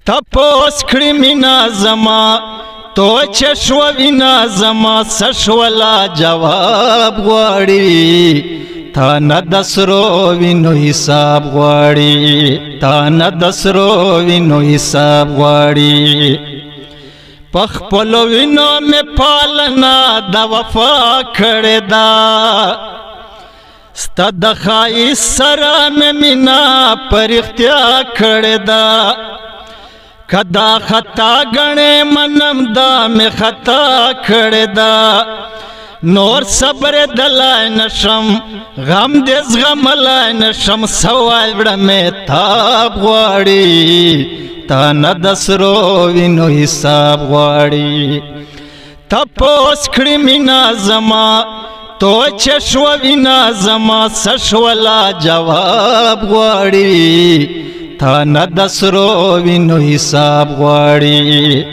تپوس کړی مینا زما تو چشو وینا زما سشولا جواب غواړي تا نه دسرو وینو حساب غواړي تا نه دسرو وینو حساب غواړي پخپلو وینو می پالنا دا وفا کړی دا ستا د ښایست سره می مینا پر اختیا کړی دا کدا خطا گنے منم دا میں خطا کھڑے دا نور صبر دلائے نشم غم دیز غم لائے نشم سوال بڑا میں تاب غواڑی تا ندسرو وینو حساب غواڑی تپوس کھڑی مینا زما تو چشو وینا زما سشولا جواب غواڑی تا نه دسرو وینو حساب غواړي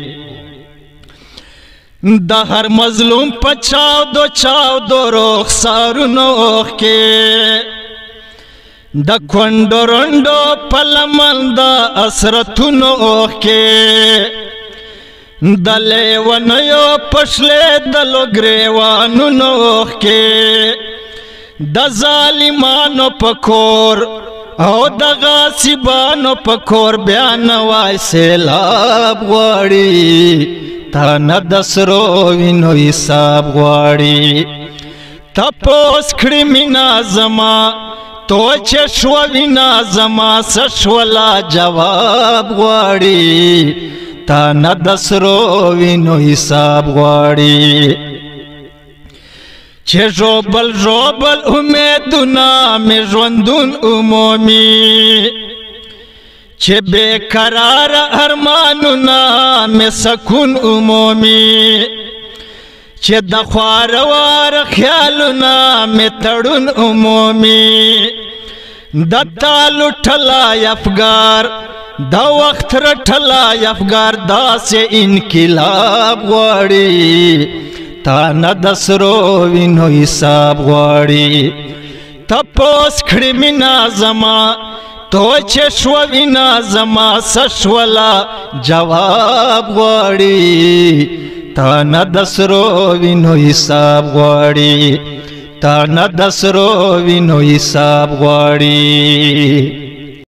د هر مظلوم په چاو دو رخسارونو کې د کونډو رنډو په لمن د اسرتونو کې د لیونیو پشلې د لوګریوانونو کې د ظالمانو په کور او د غاصبانو په کور بیان وای سیلاب غواړي تا نه دسرو وینو حساب غواړي تپوس کړی مینا زما تو چشو وینا زما سشولا جواب غواړي تا نه دسرو وینو حساب غواړي چه روبل روبل امیدونا می ژوندون عمومی چه بیقرار ارمانونا می سکون عمومی چه د خوار خیالونا می تړون عمومی د تالو ټلای افګار د وخت رټلای افګار داسې انقلاب غواړي تا نه دسرو وینو حساب غواړي تپوس کړی مینا زما تو چشو وینا زما سشولا جواب غواړي تا نه دسرو وینو حساب غواړي تا نه دسرو وینو حساب غواړي